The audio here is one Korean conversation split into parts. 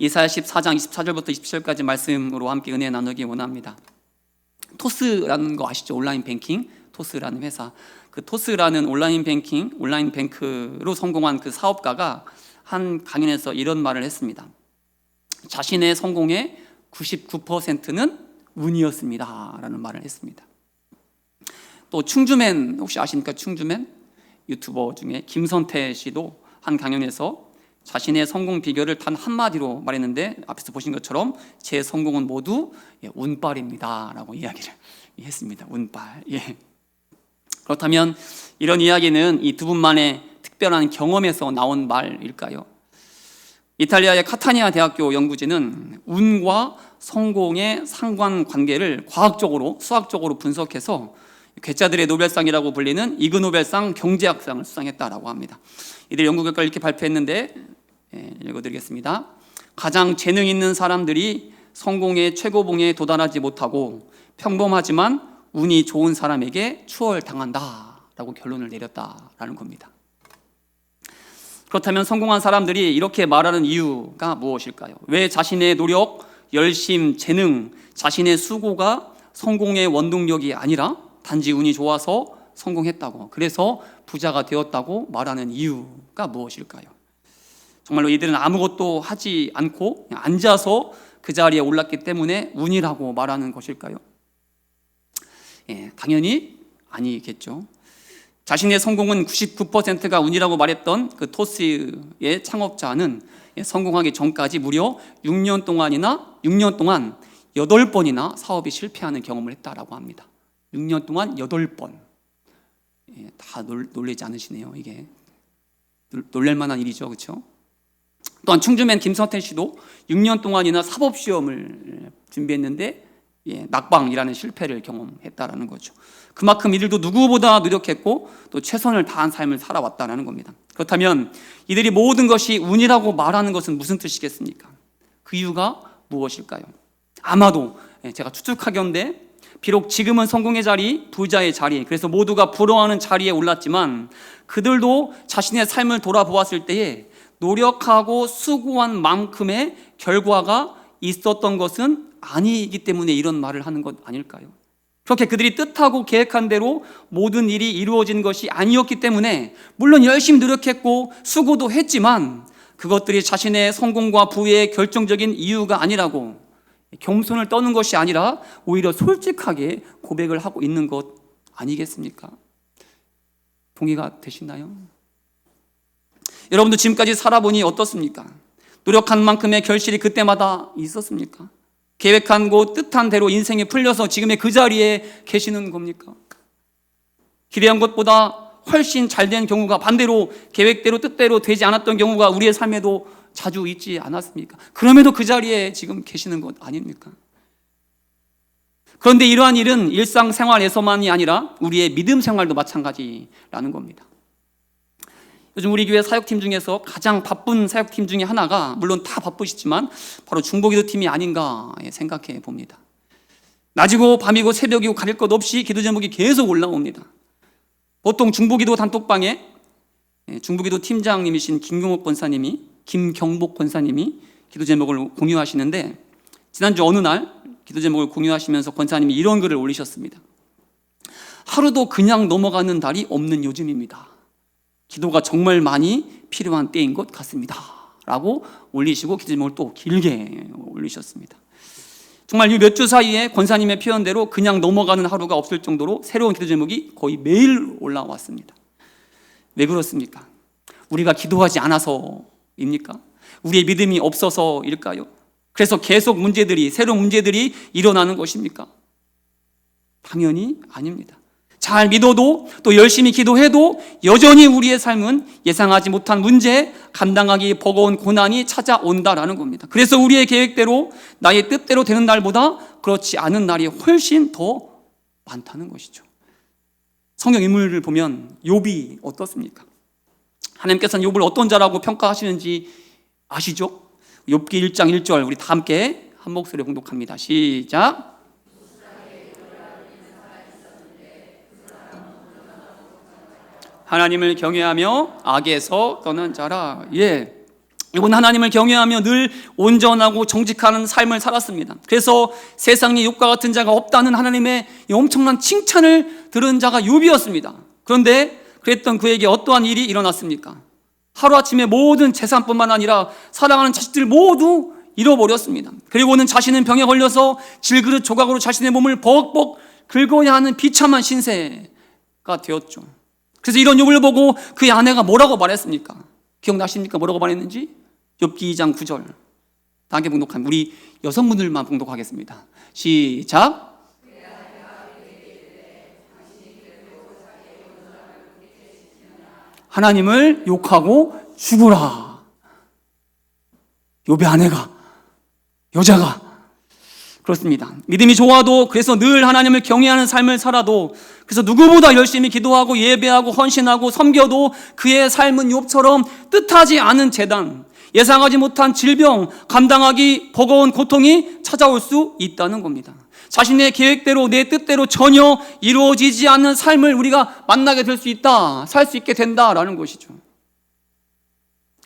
이사야 14장 24절부터 27절까지 말씀으로 함께 은혜 나누기 원합니다. 토스라는 거 아시죠? 온라인 뱅킹 토스라는 회사. 그 토스라는 온라인 뱅크로 성공한 그 사업가가 한 강연에서 이런 말을 했습니다. 자신의 성공의 99%는 운이었습니다 라는 말을 했습니다. 또 충주맨 혹시 아십니까? 충주맨 유튜버 중에 김선태 씨도 한 강연에서 자신의 성공 비결을 단 한마디로 말했는데, 앞에서 보신 것처럼 제 성공은 모두 운빨입니다 라고 이야기를 했습니다. 운빨. 그렇다면 이런 이야기는 이 두 분만의 특별한 경험에서 나온 말일까요? 이탈리아의 카타니아 대학교 연구진은 운과 성공의 상관관계를 과학적으로 수학적으로 분석해서 괴짜들의 노벨상이라고 불리는 이그노벨상 경제학상을 수상했다라고 합니다. 이들 연구 결과를 이렇게 발표했는데 읽어드리겠습니다. 가장 재능 있는 사람들이 성공의 최고봉에 도달하지 못하고 평범하지만 운이 좋은 사람에게 추월당한다라고 결론을 내렸다라는 겁니다. 그렇다면 성공한 사람들이 이렇게 말하는 이유가 무엇일까요? 왜 자신의 노력, 열심, 재능, 자신의 수고가 성공의 원동력이 아니라 단지 운이 좋아서 성공했다고, 그래서 부자가 되었다고 말하는 이유가 무엇일까요? 정말로 이들은 아무것도 하지 않고 그냥 앉아서 그 자리에 올랐기 때문에 운이라고 말하는 것일까요? 당연히 아니겠죠. 자신의 성공은 99%가 운이라고 말했던 그 토스의 창업자는 성공하기 전까지 무려 6년 동안 8번이나 사업이 실패하는 경험을 했다라고 합니다. 6년 동안 8번. 다 놀라지 않으시네요. 이게 놀랄 만한 일이죠, 그렇죠? 또한 충주맨 김선태 씨도 6년 동안이나 사법시험을 준비했는데 낙방이라는 실패를 경험했다라는 거죠. 그만큼 이들도 누구보다 노력했고 또 최선을 다한 삶을 살아왔다는 겁니다. 그렇다면 이들이 모든 것이 운이라고 말하는 것은 무슨 뜻이겠습니까? 그 이유가 무엇일까요? 아마도 제가 추측하건대 비록 지금은 성공의 자리, 부자의 자리, 그래서 모두가 부러워하는 자리에 올랐지만 그들도 자신의 삶을 돌아보았을 때에 노력하고 수고한 만큼의 결과가 있었던 것은 아니기 때문에 이런 말을 하는 것 아닐까요? 그렇게 그들이 뜻하고 계획한 대로 모든 일이 이루어진 것이 아니었기 때문에 물론 열심히 노력했고 수고도 했지만 그것들이 자신의 성공과 부의 결정적인 이유가 아니라고 겸손을 떠는 것이 아니라 오히려 솔직하게 고백을 하고 있는 것 아니겠습니까? 동의가 되시나요? 여러분도 지금까지 살아보니 어떻습니까? 노력한 만큼의 결실이 그때마다 있었습니까? 계획한 곳 뜻한 대로 인생이 풀려서 지금의 그 자리에 계시는 겁니까? 기대한 것보다 훨씬 잘된 경우가, 반대로 계획대로 뜻대로 되지 않았던 경우가 우리의 삶에도 자주 있지 않았습니까? 그럼에도 그 자리에 지금 계시는 것 아닙니까? 그런데 이러한 일은 일상생활에서만이 아니라 우리의 믿음 생활도 마찬가지라는 겁니다. 요즘 우리 교회 사역팀 중에서 가장 바쁜 사역팀 중에 하나가, 물론 다 바쁘시지만 바로 중보기도 팀이 아닌가 생각해 봅니다. 낮이고 밤이고 새벽이고 가릴 것 없이 기도 제목이 계속 올라옵니다. 보통 중보기도 단톡방에 중보기도 팀장님이신 김경복 권사님이 기도 제목을 공유하시는데, 지난주 어느 날 기도 제목을 공유하시면서 권사님이 이런 글을 올리셨습니다. 하루도 그냥 넘어가는 날이 없는 요즘입니다. 기도가 정말 많이 필요한 때인 것 같습니다 라고 올리시고 기도 제목을 또 길게 올리셨습니다. 정말 이 몇 주 사이에 권사님의 표현대로 그냥 넘어가는 하루가 없을 정도로 새로운 기도 제목이 거의 매일 올라왔습니다. 왜 그렇습니까? 우리가 기도하지 않아서입니까? 우리의 믿음이 없어서일까요? 그래서 계속 새로운 문제들이 일어나는 것입니까? 당연히 아닙니다. 잘 믿어도 또 열심히 기도해도 여전히 우리의 삶은 예상하지 못한 문제, 감당하기 버거운 고난이 찾아온다라는 겁니다. 그래서 우리의 계획대로 나의 뜻대로 되는 날보다 그렇지 않은 날이 훨씬 더 많다는 것이죠. 성경 인물을 보면 욥이 어떻습니까? 하나님께서는 욥을 어떤 자라고 평가하시는지 아시죠? 욥기 1장 1절 우리 다 함께 한 목소리로 봉독합니다. 시작. 하나님을 경외하며 악에서 떠난 자라. 이분 하나님을 경외하며 늘 온전하고 정직한 삶을 살았습니다. 그래서 세상에 욥과 같은 자가 없다는 하나님의 엄청난 칭찬을 들은 자가 욥이었습니다. 그런데 그랬던 그에게 어떠한 일이 일어났습니까? 하루아침에 모든 재산뿐만 아니라 사랑하는 자식들 모두 잃어버렸습니다. 그리고는 자신은 병에 걸려서 질그릇 조각으로 자신의 몸을 벅벅 긁어야 하는 비참한 신세가 되었죠. 그래서 이런 욥을 보고 그의 아내가 뭐라고 말했습니까? 기억나십니까? 뭐라고 말했는지? 욥기 2장 9절. 다 함께 봉독한 우리 여성분들만 봉독하겠습니다. 시작. 하나님을 욕하고 죽으라. 욥의 아내가, 여자가 그렇습니다. 믿음이 좋아도, 그래서 늘 하나님을 경외하는 삶을 살아도, 그래서 누구보다 열심히 기도하고 예배하고 헌신하고 섬겨도 그의 삶은 욥처럼 뜻하지 않은 재단, 예상하지 못한 질병, 감당하기 버거운 고통이 찾아올 수 있다는 겁니다. 자신의 계획대로, 내 뜻대로 전혀 이루어지지 않는 삶을 우리가 만나게 될 수 있다, 살 수 있게 된다라는 것이죠.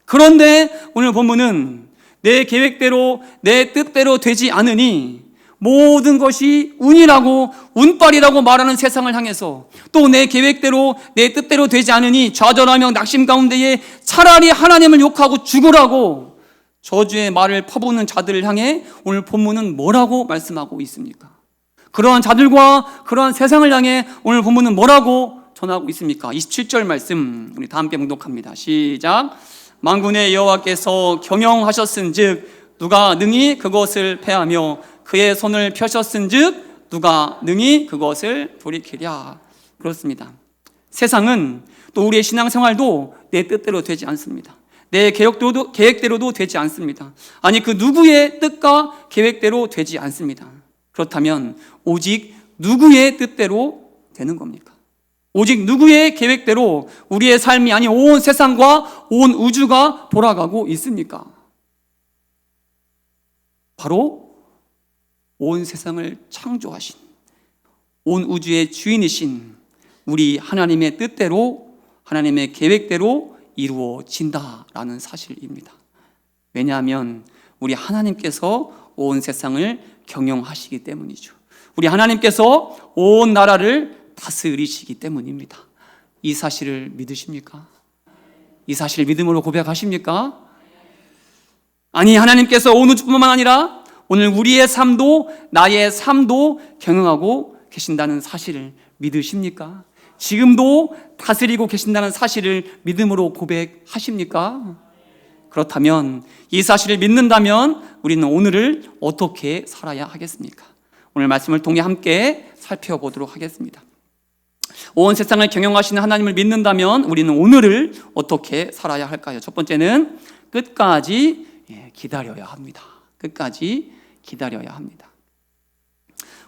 그런데 오늘 본문은 내 계획대로, 내 뜻대로 되지 않으니 모든 것이 운이라고, 운빨이라고 말하는 세상을 향해서, 또 내 계획대로, 내 뜻대로 되지 않으니 좌절하며 낙심 가운데에 차라리 하나님을 욕하고 죽으라고 저주의 말을 퍼부는 자들을 향해 오늘 본문은 뭐라고 말씀하고 있습니까? 그러한 자들과 그러한 세상을 향해 오늘 본문은 뭐라고 전하고 있습니까? 27절 말씀 우리 다 함께 봉독합니다. 시작. 만군의 여호와께서 경영하셨은즉 누가 능히 그것을 패하며 그의 손을 펴셨은즉 누가 능히 그것을 돌이키랴. 그렇습니다. 세상은, 또 우리의 신앙생활도 내 뜻대로 되지 않습니다. 내 계획대로도 되지 않습니다. 아니, 그 누구의 뜻과 계획대로 되지 않습니다. 그렇다면 오직 누구의 뜻대로 되는 겁니까? 오직 누구의 계획대로 우리의 삶이, 아니 온 세상과 온 우주가 돌아가고 있습니까? 바로 온 세상을 창조하신, 온 우주의 주인이신 우리 하나님의 뜻대로, 하나님의 계획대로 이루어진다라는 사실입니다. 왜냐하면 우리 하나님께서 온 세상을 경영하시기 때문이죠. 우리 하나님께서 온 나라를 다스리시기 때문입니다. 이 사실을 믿으십니까? 이 사실을 믿음으로 고백하십니까? 아니, 하나님께서 온 우주뿐만 아니라 오늘 우리의 삶도, 나의 삶도 경영하고 계신다는 사실을 믿으십니까? 지금도 다스리고 계신다는 사실을 믿음으로 고백하십니까? 그렇다면, 이 사실을 믿는다면 우리는 오늘을 어떻게 살아야 하겠습니까? 오늘 말씀을 통해 함께 살펴보도록 하겠습니다. 온 세상을 경영하시는 하나님을 믿는다면 우리는 오늘을 어떻게 살아야 할까요? 첫 번째는 끝까지 기다려야 합니다. 끝까지 기다려야 합니다.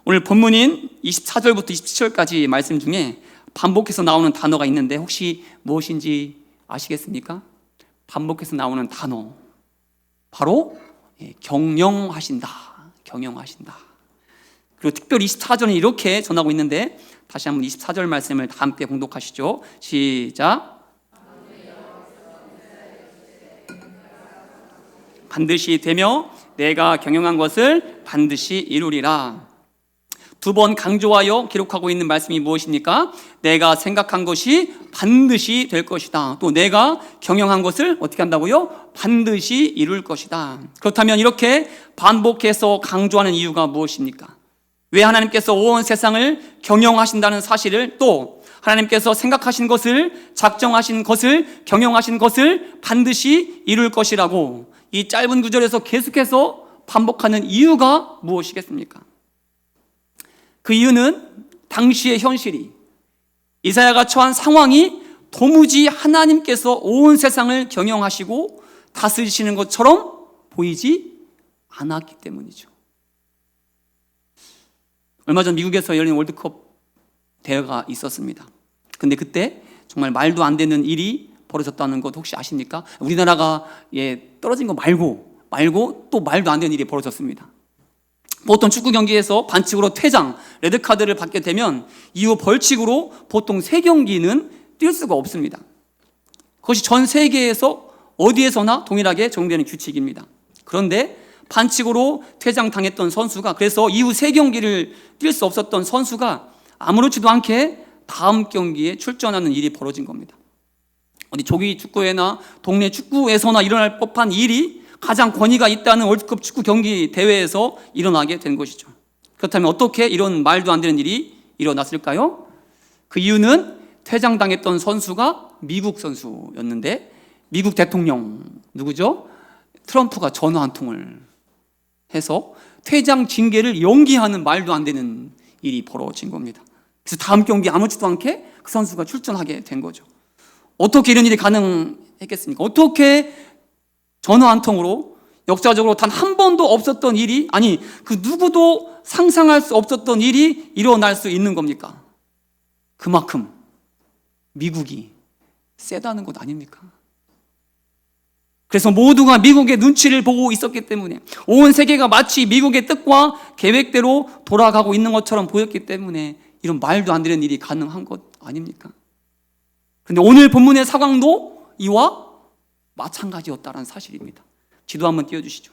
오늘 본문인 24절부터 27절까지 말씀 중에 반복해서 나오는 단어가 있는데 혹시 무엇인지 아시겠습니까? 반복해서 나오는 단어, 바로 경영하신다, 경영하신다. 그리고 특별히 24절은 이렇게 전하고 있는데, 다시 한번 24절 말씀을 다 함께 봉독하시죠. 시작. 반드시 되며 내가 경영한 것을 반드시 이루리라. 두 번 강조하여 기록하고 있는 말씀이 무엇입니까? 내가 생각한 것이 반드시 될 것이다. 또 내가 경영한 것을 어떻게 한다고요? 반드시 이룰 것이다. 그렇다면 이렇게 반복해서 강조하는 이유가 무엇입니까? 왜 하나님께서 온 세상을 경영하신다는 사실을, 또 하나님께서 생각하신 것을, 작정하신 것을, 경영하신 것을 반드시 이룰 것이라고 이 짧은 구절에서 계속해서 반복하는 이유가 무엇이겠습니까? 그 이유는 당시의 현실이, 이사야가 처한 상황이 도무지 하나님께서 온 세상을 경영하시고 다스리시는 것처럼 보이지 않았기 때문이죠. 얼마 전 미국에서 열린 월드컵 대회가 있었습니다. 근데 그때 정말 말도 안 되는 일이 벌어졌다는 것 혹시 아십니까? 우리나라가 떨어진 거 말고 또 말도 안 되는 일이 벌어졌습니다. 보통 축구 경기에서 반칙으로 퇴장, 레드카드를 받게 되면 이후 벌칙으로 보통 3경기는 뛸 수가 없습니다. 그것이 전 세계에서 어디에서나 동일하게 적용되는 규칙입니다. 그런데 반칙으로 퇴장당했던 선수가, 그래서 이후 3경기를 뛸 수 없었던 선수가 아무렇지도 않게 다음 경기에 출전하는 일이 벌어진 겁니다. 어디 조기 축구회나 동네 축구에서나 일어날 법한 일이 가장 권위가 있다는 월드컵 축구 경기 대회에서 일어나게 된 것이죠. 그렇다면 어떻게 이런 말도 안 되는 일이 일어났을까요? 그 이유는 퇴장당했던 선수가 미국 선수였는데, 미국 대통령 누구죠? 트럼프가 전화 한 통을 해서 퇴장 징계를 연기하는 말도 안 되는 일이 벌어진 겁니다. 그래서 다음 경기 아무렇지도 않게 그 선수가 출전하게 된 거죠. 어떻게 이런 일이 가능했겠습니까? 어떻게 전화 한 통으로 역사적으로 단 한 번도 없었던 일이, 아니 그 누구도 상상할 수 없었던 일이 일어날 수 있는 겁니까? 그만큼 미국이 세다는 것 아닙니까? 그래서 모두가 미국의 눈치를 보고 있었기 때문에, 온 세계가 마치 미국의 뜻과 계획대로 돌아가고 있는 것처럼 보였기 때문에 이런 말도 안 되는 일이 가능한 것 아닙니까? 그런데 오늘 본문의 상황도 이와 마찬가지였다는 사실입니다. 지도 한번 띄워주시죠.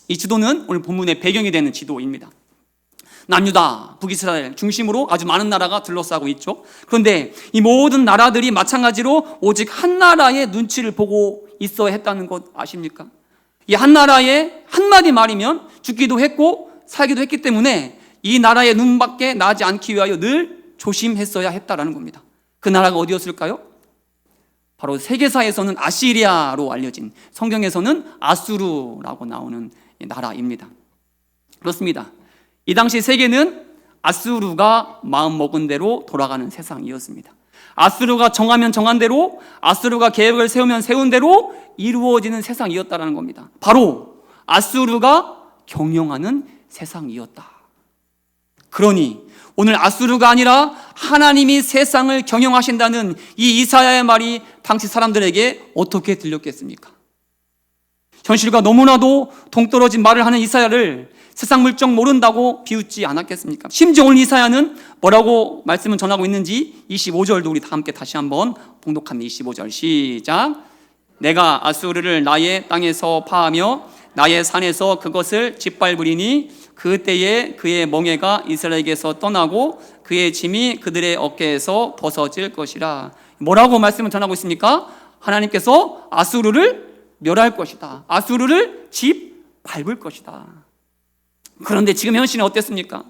이 지도는 오늘 본문의 배경이 되는 지도입니다. 남유다, 북이스라엘 중심으로 아주 많은 나라가 둘러싸고 있죠. 그런데 이 모든 나라들이 마찬가지로 오직 한 나라의 눈치를 보고 있어야 했다는 것 아십니까? 이 한 나라의 한마디 말이면 죽기도 했고 살기도 했기 때문에 이 나라의 눈밖에 나지 않기 위하여 늘 조심했어야 했다라는 겁니다. 그 나라가 어디였을까요? 바로 세계사에서는 아시리아로 알려진, 성경에서는 아수르라고 나오는 나라입니다. 그렇습니다. 이 당시 세계는 아수르가 마음먹은 대로 돌아가는 세상이었습니다. 아수르가 정하면 정한 대로, 아수르가 계획을 세우면 세운 대로 이루어지는 세상이었다는 겁니다. 바로 아수르가 경영하는 세상이었다. 그러니 오늘 아수르가 아니라 하나님이 세상을 경영하신다는 이 이사야의 말이 당시 사람들에게 어떻게 들렸겠습니까? 현실과 너무나도 동떨어진 말을 하는 이사야를 세상 물정 모른다고 비웃지 않았겠습니까? 심지어 오늘 이사야는 뭐라고 말씀을 전하고 있는지 25절도 우리 다 함께 다시 한번 봉독합니다. 25절 시작. 내가 아수르를 나의 땅에서 파하며 나의 산에서 그것을 짓밟으리니 그때에 그의 멍에가 이스라엘에게서 떠나고 그의 짐이 그들의 어깨에서 벗어질 것이라. 뭐라고 말씀을 전하고 있습니까? 하나님께서 아수르를 멸할 것이다. 아수르를 짓밟을 것이다. 그런데 지금 현실은 어땠습니까?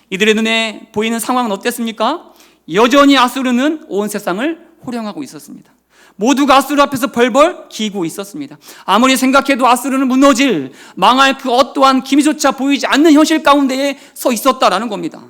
이들의 눈에 보이는 상황은 어땠습니까? 여전히 아수르는 온 세상을 호령하고 있었습니다. 모두가 아수르 앞에서 벌벌 기고 있었습니다. 아무리 생각해도 아수르는 무너질, 망할 그 어떠한 기미조차 보이지 않는 현실 가운데에 서 있었다라는 겁니다.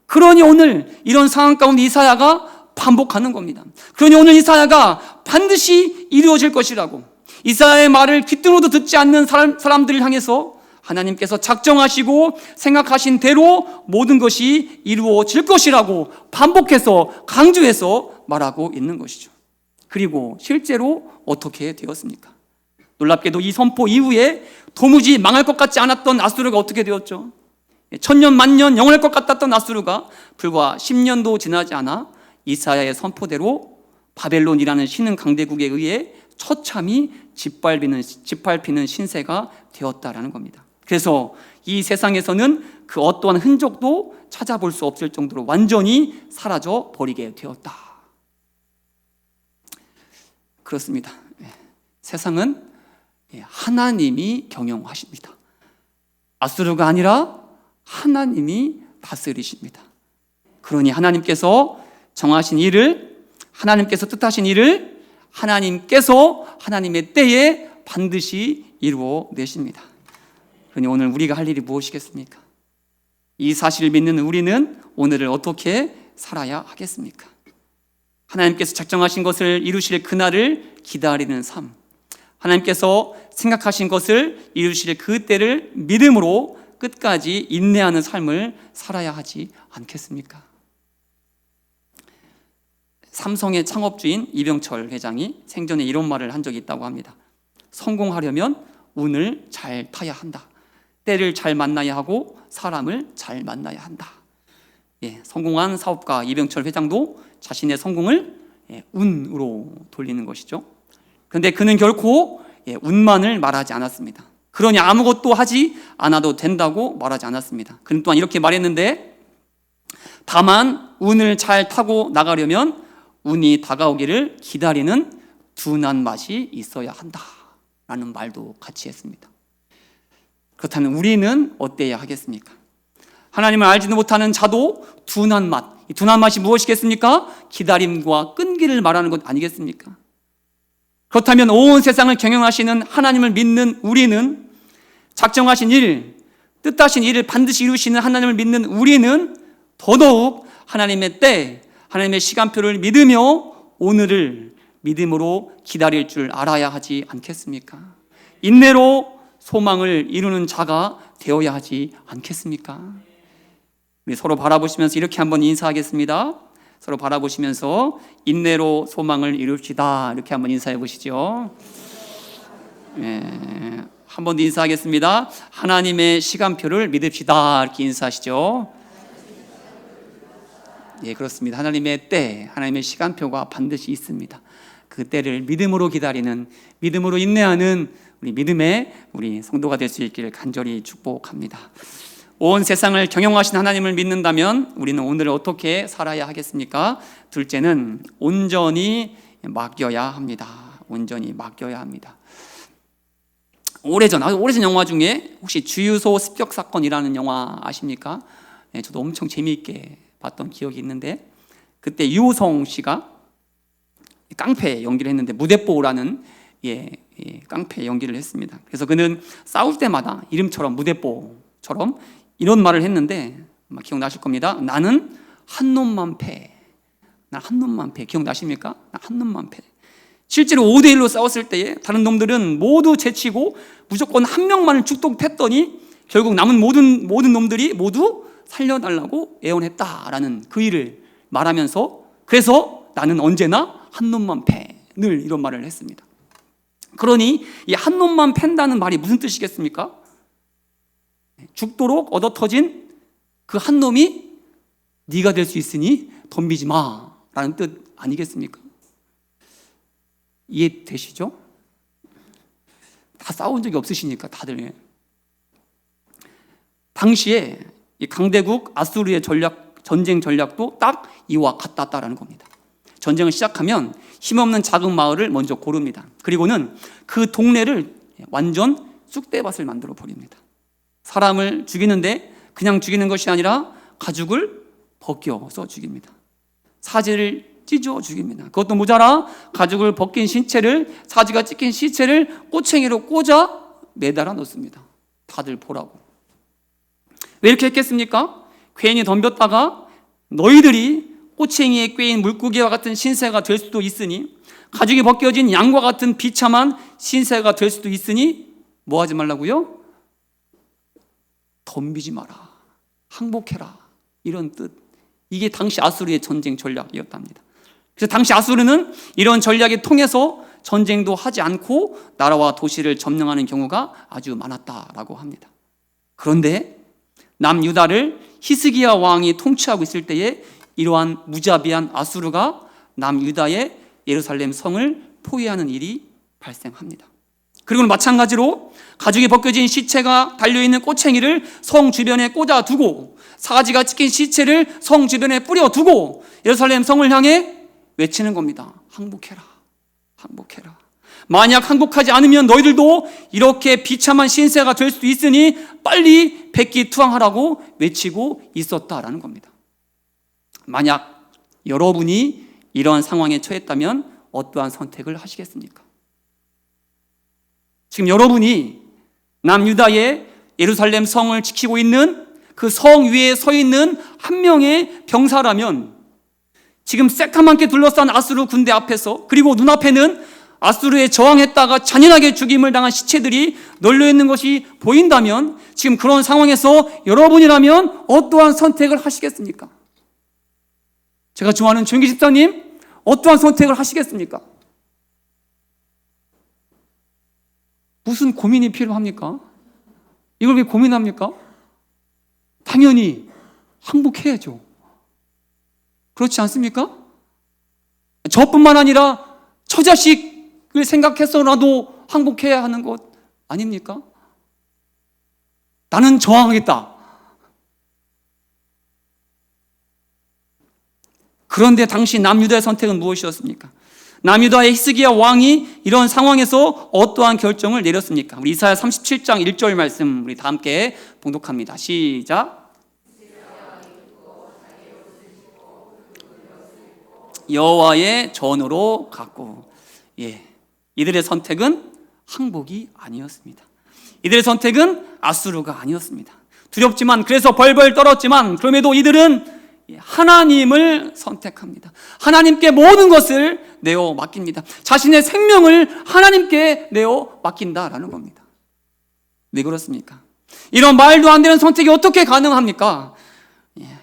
그러니 오늘 이런 상황 가운데 이사야가 반복하는 겁니다. 그러니 오늘 이사야가 반드시 이루어질 것이라고, 이사야의 말을 귀등으로도 듣지 않는 사람들을 향해서 하나님께서 작정하시고 생각하신 대로 모든 것이 이루어질 것이라고 반복해서 강조해서 말하고 있는 것이죠. 그리고 실제로 어떻게 되었습니까? 놀랍게도 이 선포 이후에 도무지 망할 것 같지 않았던 아수르가 어떻게 되었죠? 천년 만년 영원할 것 같았던 아수르가 불과 10년도 지나지 않아 이사야의 선포대로 바벨론이라는 신흥 강대국에 의해 처참히 짓밟히는 신세가 되었다라는 겁니다. 그래서 이 세상에서는 그 어떠한 흔적도 찾아볼 수 없을 정도로 완전히 사라져 버리게 되었다. 그렇습니다. 세상은 하나님이 경영하십니다. 아수르가 아니라 하나님이 다스리십니다. 그러니 하나님께서 정하신 일을, 하나님께서 뜻하신 일을 하나님께서 하나님의 때에 반드시 이루어내십니다. 그러니 오늘 우리가 할 일이 무엇이겠습니까? 이 사실을 믿는 우리는 오늘을 어떻게 살아야 하겠습니까? 하나님께서 작정하신 것을 이루실 그날을 기다리는 삶, 하나님께서 생각하신 것을 이루실 그 때를 믿음으로 끝까지 인내하는 삶을 살아야 하지 않겠습니까? 삼성의 창업주인 이병철 회장이 생전에 이런 말을 한 적이 있다고 합니다. 성공하려면 운을 잘 타야 한다. 때를 잘 만나야 하고 사람을 잘 만나야 한다. 성공한 사업가 이병철 회장도 자신의 성공을 운으로 돌리는 것이죠. 그런데 그는 결코 운만을 말하지 않았습니다. 그러니 아무것도 하지 않아도 된다고 말하지 않았습니다. 그는 또한 이렇게 말했는데, 다만 운을 잘 타고 나가려면 운이 다가오기를 기다리는 둔한 맛이 있어야 한다라는 말도 같이 했습니다. 그렇다면 우리는 어때야 하겠습니까? 하나님을 알지도 못하는 자도 둔한 맛, 이 둔한 맛이 무엇이겠습니까? 기다림과 끈기를 말하는 것 아니겠습니까? 그렇다면 온 세상을 경영하시는 하나님을 믿는 우리는, 작정하신 일, 뜻하신 일을 반드시 이루시는 하나님을 믿는 우리는 더더욱 하나님의 때, 하나님의 시간표를 믿으며 오늘을 믿음으로 기다릴 줄 알아야 하지 않겠습니까? 인내로 소망을 이루는 자가 되어야 하지 않겠습니까? 우리 서로 바라보시면서 이렇게 한번 인사하겠습니다. 서로 바라보시면서 인내로 소망을 이룹시다. 이렇게 한번 인사해 보시죠. 한 번 더 인사하겠습니다. 하나님의 시간표를 믿읍시다. 이렇게 인사하시죠. 예, 그렇습니다. 하나님의 때, 하나님의 시간표가 반드시 있습니다. 그 때를 믿음으로 기다리는, 믿음으로 인내하는 우리 믿음의 우리 성도가 될 수 있기를 간절히 축복합니다. 온 세상을 경영하신 하나님을 믿는다면 우리는 오늘을 어떻게 살아야 하겠습니까? 둘째는 온전히 맡겨야 합니다. 온전히 맡겨야 합니다. 오래전 영화 중에 혹시 주유소 습격 사건이라는 영화 아십니까? 네, 저도 엄청 재미있게 봤던 기억이 있는데, 그때 유호성 씨가 깡패 연기를 했는데, 무대뽀라는 깡패 연기를 했습니다. 그래서 그는 싸울 때마다 이름처럼 무대뽀처럼 이런 말을 했는데, 아마 기억나실 겁니다. 나는 한 놈만 패. 나 한 놈만 패. 기억나십니까? 나 한 놈만 패. 실제로 5대1로 싸웠을 때에 다른 놈들은 모두 제치고 무조건 한 명만을 죽독했더니 결국 남은 모든 놈들이 모두 살려달라고 애원했다라는 그 일을 말하면서, 그래서 나는 언제나 한 놈만 패. 늘 이런 말을 했습니다. 그러니 이 한 놈만 팬다는 말이 무슨 뜻이겠습니까? 죽도록 얻어터진 그 한 놈이 네가 될 수 있으니 덤비지 마라는 뜻 아니겠습니까? 이해되시죠? 다 싸운 적이 없으시니까 다들. 당시에 이 강대국 아수르의 전쟁 전략도 딱 이와 같았다라는 겁니다. 전쟁을 시작하면 힘없는 작은 마을을 먼저 고릅니다. 그리고는 그 동네를 완전 쑥대밭을 만들어 버립니다. 사람을 죽이는데 그냥 죽이는 것이 아니라 가죽을 벗겨서 죽입니다. 사지를 찢어 죽입니다. 그것도 모자라 가죽을 벗긴 신체를, 사지가 찢긴 시체를 꼬챙이로 꽂아 매달아 놓습니다. 다들 보라고. 왜 이렇게 했겠습니까? 괜히 덤볐다가 너희들이 꼬챙이에 꿰인 물고기와 같은 신세가 될 수도 있으니, 가죽이 벗겨진 양과 같은 비참한 신세가 될 수도 있으니 뭐 하지 말라고요? 덤비지 마라, 항복해라, 이런 뜻. 이게 당시 아수르의 전쟁 전략이었답니다. 그래서 당시 아수르는 이런 전략을 통해서 전쟁도 하지 않고 나라와 도시를 점령하는 경우가 아주 많았다라고 합니다. 그런데 남유다를 히스기야 왕이 통치하고 있을 때에 이러한 무자비한 아수르가 남유다의 예루살렘 성을 포위하는 일이 발생합니다. 그리고 마찬가지로 가죽이 벗겨진 시체가 달려있는 꼬챙이를 성 주변에 꽂아두고, 사지가 찢긴 시체를 성 주변에 뿌려두고 예루살렘 성을 향해 외치는 겁니다. 항복해라, 항복해라. 만약 항복하지 않으면 너희들도 이렇게 비참한 신세가 될 수도 있으니 빨리 백기투항하라고 외치고 있었다라는 겁니다. 만약 여러분이 이런 상황에 처했다면 어떠한 선택을 하시겠습니까? 지금 여러분이 남유다의 예루살렘 성을 지키고 있는 그 성 위에 서 있는 한 명의 병사라면, 지금 새까맣게 둘러싼 아수르 군대 앞에서, 그리고 눈앞에는 아수르에 저항했다가 잔인하게 죽임을 당한 시체들이 널려있는 것이 보인다면, 지금 그런 상황에서 여러분이라면 어떠한 선택을 하시겠습니까? 제가 좋아하는 조영기 집사님, 어떠한 선택을 하시겠습니까? 무슨 고민이 필요합니까? 이걸 왜 고민합니까? 당연히 항복해야죠. 그렇지 않습니까? 저뿐만 아니라 처자식 그걸 생각해서라도 항복해야 하는 것 아닙니까? 나는 저항하겠다. 그런데 당시 남유다의 선택은 무엇이었습니까? 남유다의 히스기야 왕이 이런 상황에서 어떠한 결정을 내렸습니까? 우리 이사야 37장 1절 말씀 우리 다 함께 봉독합니다. 시작. 여호와의 전으로 갔고, 이들의 선택은 항복이 아니었습니다. 이들의 선택은 아수르가 아니었습니다. 두렵지만, 그래서 벌벌 떨었지만, 그럼에도 이들은 하나님을 선택합니다. 하나님께 모든 것을 내어 맡깁니다. 자신의 생명을 하나님께 내어 맡긴다라는 겁니다. 왜 그렇습니까? 이런 말도 안 되는 선택이 어떻게 가능합니까?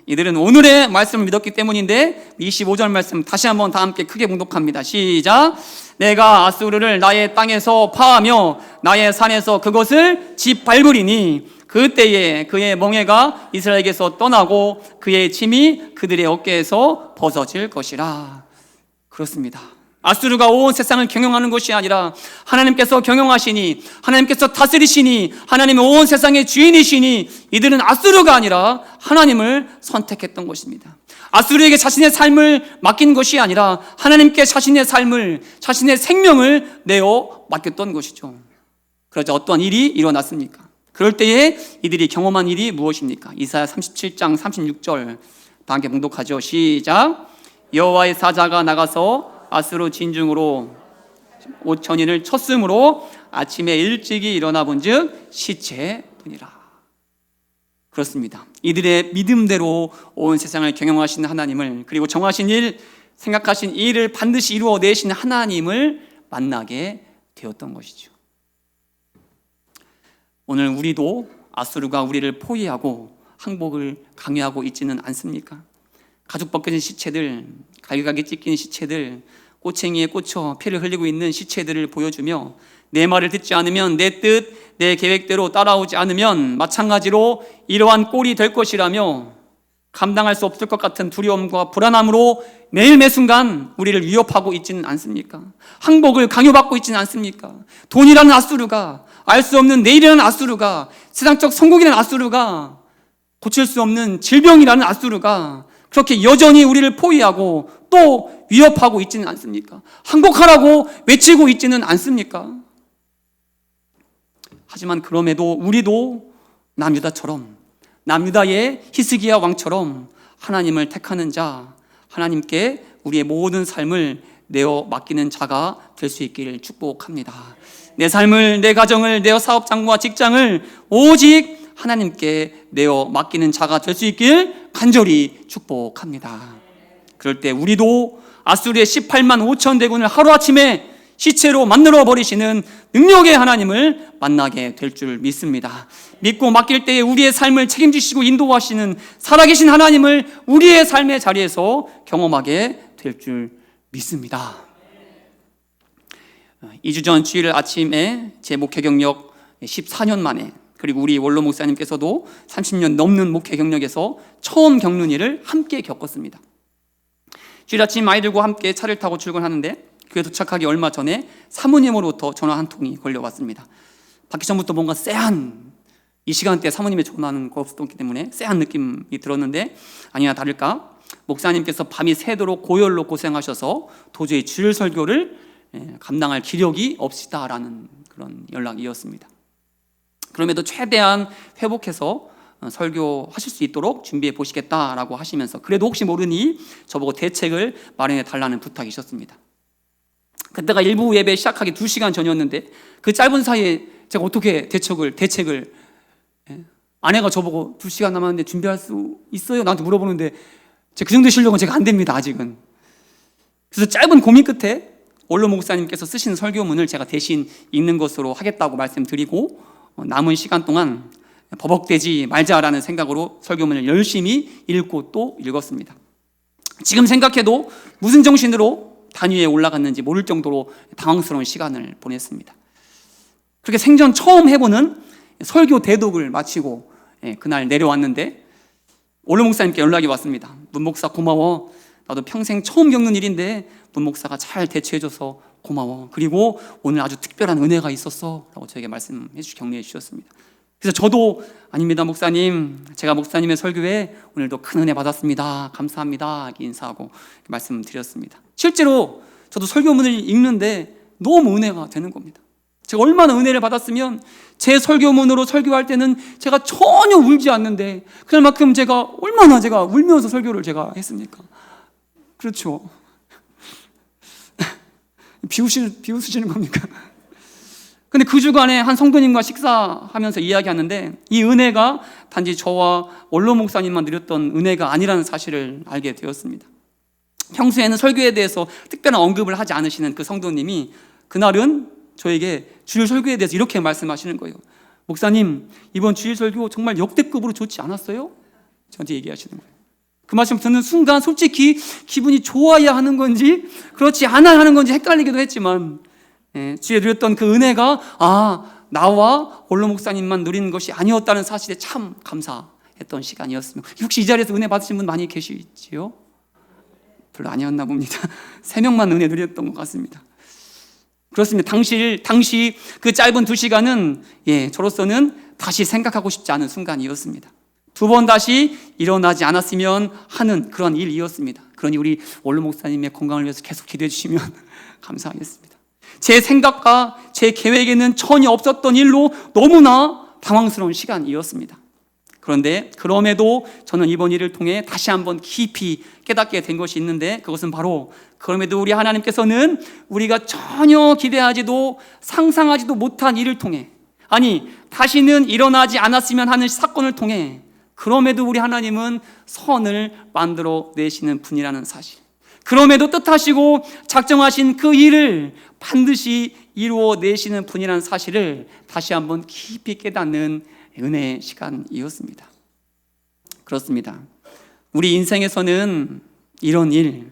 이들은 오늘의 말씀을 믿었기 때문인데, 25절 말씀 다시 한번 다 함께 크게 봉독합니다. 시작. 내가 아수르를 나의 땅에서 파하며 나의 산에서 그것을 짓밟으리니 그때에 그의 멍에가 이스라엘에게서 떠나고 그의 침이 그들의 어깨에서 벗어질 것이라. 그렇습니다. 아수르가 온 세상을 경영하는 것이 아니라 하나님께서 경영하시니, 하나님께서 다스리시니, 하나님은 온 세상의 주인이시니, 이들은 아수르가 아니라 하나님을 선택했던 것입니다. 아수르에게 자신의 삶을 맡긴 것이 아니라 하나님께 자신의 삶을, 자신의 생명을 내어 맡겼던 것이죠. 그러자 어떠한 일이 일어났습니까? 그럴 때에 이들이 경험한 일이 무엇입니까? 이사야 37장 36절 다 함께 봉독하죠. 시작. 여호와의 사자가 나가서 아수르 진중으로 5천인을 쳤으므로 아침에 일찍이 일어나 본즉 시체뿐이라. 그렇습니다. 이들의 믿음대로 온 세상을 경영하시는 하나님을, 그리고 정하신 일, 생각하신 일을 반드시 이루어내신 하나님을 만나게 되었던 것이죠. 오늘 우리도 아수르가 우리를 포위하고 항복을 강요하고 있지는 않습니까? 가죽 벗겨진 시체들, 갈기갈기 찢긴 시체들, 꼬챙이에 꽂혀 피를 흘리고 있는 시체들을 보여주며, 내 말을 듣지 않으면, 내 뜻, 내 계획대로 따라오지 않으면 마찬가지로 이러한 꼴이 될 것이라며 감당할 수 없을 것 같은 두려움과 불안함으로 매일 매순간 우리를 위협하고 있지는 않습니까? 항복을 강요받고 있지는 않습니까? 돈이라는 아수르가, 알 수 없는 내일이라는 아수르가, 세상적 성공이라는 아수르가, 고칠 수 없는 질병이라는 아수르가 그렇게 여전히 우리를 포위하고 또 위협하고 있지는 않습니까? 항복하라고 외치고 있지는 않습니까? 하지만 그럼에도 우리도 남유다처럼, 남유다의 히스기야 왕처럼 하나님을 택하는 자, 하나님께 우리의 모든 삶을 내어 맡기는 자가 될 수 있기를 축복합니다. 내 삶을, 내 가정을, 내 사업장과 직장을 오직 하나님께 내어 맡기는 자가 될 수 있길 간절히 축복합니다. 그럴 때 우리도 아수르의 18만 5천 대군을 하루아침에 시체로 만들어 버리시는 능력의 하나님을 만나게 될 줄 믿습니다. 믿고 맡길 때에 우리의 삶을 책임지시고 인도하시는 살아계신 하나님을 우리의 삶의 자리에서 경험하게 될 줄 믿습니다. 2주 전 주일 아침에 제 목회 경력 14년 만에, 그리고 우리 원로 목사님께서도 30년 넘는 목회 경력에서 처음 겪는 일을 함께 겪었습니다. 주일 아침 아이들과 함께 차를 타고 출근하는데 교회 도착하기 얼마 전에 사모님으로부터 전화 한 통이 걸려왔습니다. 받기 전부터 뭔가 쎄한, 이 시간대에 사모님의 전화는 없었기 때문에 쎄한 느낌이 들었는데, 아니나 다를까 목사님께서 밤이 새도록 고열로 고생하셔서 도저히 주일 설교를 감당할 기력이 없시다라는 그런 연락이었습니다. 그럼에도 최대한 회복해서 설교하실 수 있도록 준비해 보시겠다라고 하시면서 그래도 혹시 모르니 저보고 대책을 마련해 달라는 부탁이셨습니다. 그때가 일부 예배 시작하기 2시간 전이었는데 그 짧은 사이에 제가 어떻게 대책을 아내가 저보고 2시간 남았는데 준비할 수 있어요? 나한테 물어보는데 그 정도 실력은 제가 안 됩니다, 아직은. 그래서 짧은 고민 끝에 원로 목사님께서 쓰신 설교문을 제가 대신 읽는 것으로 하겠다고 말씀드리고, 남은 시간 동안 버벅대지 말자라는 생각으로 설교문을 열심히 읽고 또 읽었습니다. 지금 생각해도 무슨 정신으로 단위에 올라갔는지 모를 정도로 당황스러운 시간을 보냈습니다. 그렇게 생전 처음 해보는 설교 대독을 마치고 그날 내려왔는데 원로 목사님께 연락이 왔습니다. 문 목사 고마워. 나도 평생 처음 겪는 일인데 문 목사가 잘 대처해줘서 고마워. 그리고 오늘 아주 특별한 은혜가 있었어 라고 저에게 격려해 주셨습니다. 그래서 저도 아닙니다 목사님, 제가 목사님의 설교에 오늘도 큰 은혜 받았습니다, 감사합니다 인사하고 말씀드렸습니다. 실제로 저도 설교문을 읽는데 너무 은혜가 되는 겁니다. 제가 얼마나 은혜를 받았으면 제 설교문으로 설교할 때는 제가 전혀 울지 않는데 그날만큼 얼마나 제가 울면서 설교를 제가 했습니까? 그렇죠. 비웃으시는 겁니까? 근데 그 주간에 한 성도님과 식사하면서 이야기하는데 이 은혜가 단지 저와 원로 목사님만 누렸던 은혜가 아니라는 사실을 알게 되었습니다. 평소에는 설교에 대해서 특별한 언급을 하지 않으시는 그 성도님이 그날은 저에게 주일 설교에 대해서 이렇게 말씀하시는 거예요. 목사님, 이번 주일 설교 정말 역대급으로 좋지 않았어요? 저한테 얘기하시는 거예요. 그 말씀 듣는 순간 솔직히 기분이 좋아야 하는 건지 그렇지 않아야 하는 건지 헷갈리기도 했지만 주에 누렸던 그 은혜가 나와 원로 목사님만 누리는 것이 아니었다는 사실에 참 감사했던 시간이었습니다. 혹시 이 자리에서 은혜 받으신 분 많이 계시지요? 별로 아니었나 봅니다. 3명만 은혜 누렸던 것 같습니다. 그렇습니다. 당시 그 짧은 2시간은 저로서는 다시 생각하고 싶지 않은 순간이었습니다. 2번 다시 일어나지 않았으면 하는 그런 일이었습니다. 그러니 우리 원로 목사님의 건강을 위해서 계속 기도해 주시면 감사하겠습니다. 제 생각과 제 계획에는 전혀 없었던 일로 너무나 당황스러운 시간이었습니다. 그런데 그럼에도 저는 이번 일을 통해 다시 한번 깊이 깨닫게 된 것이 있는데 그것은 바로 그럼에도 우리 하나님께서는 우리가 전혀 기대하지도 상상하지도 못한 일을 통해 다시는 일어나지 않았으면 하는 사건을 통해 그럼에도 우리 하나님은 선을 만들어 내시는 분이라는 사실, 그럼에도 뜻하시고 작정하신 그 일을 반드시 이루어 내시는 분이라는 사실을 다시 한번 깊이 깨닫는 은혜의 시간이었습니다. 그렇습니다. 우리 인생에서는 이런 일,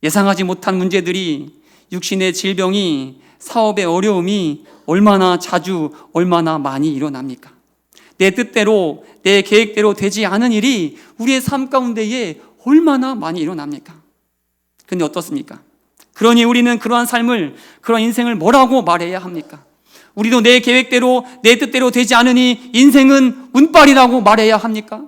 예상하지 못한 문제들이, 육신의 질병이, 사업의 어려움이 얼마나 자주, 얼마나 많이 일어납니까? 내 뜻대로, 내 계획대로 되지 않은 일이 우리의 삶 가운데에 얼마나 많이 일어납니까? 그런데 어떻습니까? 그러니 우리는 그러한 삶을, 그런 인생을 뭐라고 말해야 합니까? 우리도 내 계획대로, 내 뜻대로 되지 않으니 인생은 운빨이라고 말해야 합니까?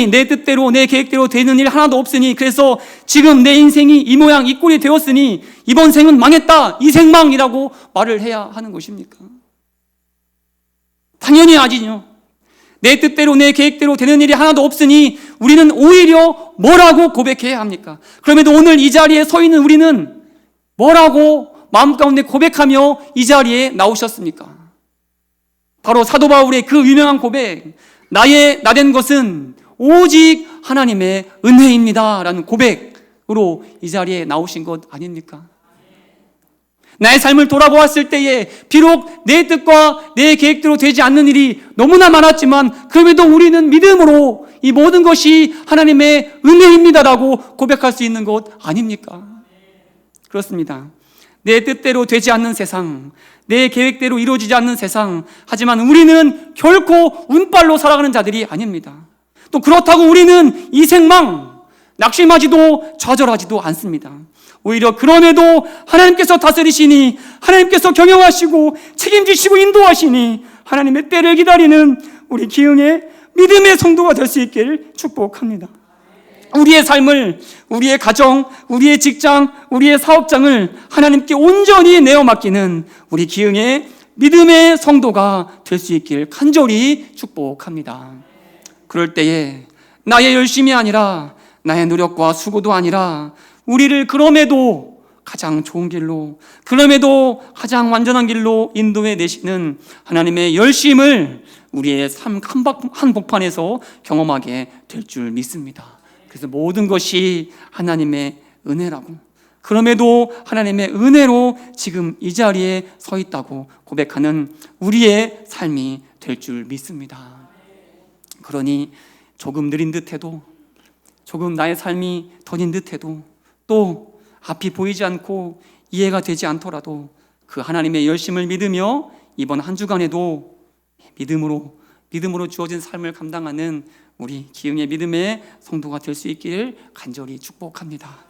내 뜻대로, 내 계획대로 되는 일 하나도 없으니, 그래서 지금 내 인생이 이 모양 이 꼴이 되었으니 이번 생은 망했다, 이 생망이라고 말을 해야 하는 것입니까? 당연히 아니죠. 내 뜻대로, 내 계획대로 되는 일이 하나도 없으니 우리는 오히려 뭐라고 고백해야 합니까? 그럼에도 오늘 이 자리에 서 있는 우리는 뭐라고 마음 가운데 고백하며 이 자리에 나오셨습니까? 바로 사도 바울의 그 유명한 고백, 나된 것은 오직 하나님의 은혜입니다 라는 고백으로 이 자리에 나오신 것 아닙니까? 나의 삶을 돌아보았을 때에 비록 내 뜻과 내 계획대로 되지 않는 일이 너무나 많았지만 그럼에도 우리는 믿음으로 이 모든 것이 하나님의 은혜입니다라고 고백할 수 있는 것 아닙니까? 그렇습니다. 내 뜻대로 되지 않는 세상, 내 계획대로 이루어지지 않는 세상, 하지만 우리는 결코 운빨로 살아가는 자들이 아닙니다. 또 그렇다고 우리는 이 생망, 낙심하지도 좌절하지도 않습니다. 오히려 그럼에도 하나님께서 다스리시니, 하나님께서 경영하시고 책임지시고 인도하시니 하나님의 때를 기다리는 우리 기흥의 믿음의 성도가 될 수 있기를 축복합니다. 우리의 삶을, 우리의 가정, 우리의 직장, 우리의 사업장을 하나님께 온전히 내어 맡기는 우리 기흥의 믿음의 성도가 될 수 있기를 간절히 축복합니다. 그럴 때에 나의 열심이 아니라, 나의 노력과 수고도 아니라 우리를 그럼에도 가장 좋은 길로, 그럼에도 가장 완전한 길로 인도해 내시는 하나님의 열심을 우리의 삶 한복판에서 경험하게 될 줄 믿습니다. 그래서 모든 것이 하나님의 은혜라고, 그럼에도 하나님의 은혜로 지금 이 자리에 서 있다고 고백하는 우리의 삶이 될 줄 믿습니다. 그러니 조금 느린 듯해도, 조금 나의 삶이 더딘 듯해도, 또 앞이 보이지 않고 이해가 되지 않더라도 그 하나님의 열심을 믿으며 이번 한 주간에도 믿음으로 주어진 삶을 감당하는 우리 기흥의 믿음의 성도가 될 수 있기를 간절히 축복합니다.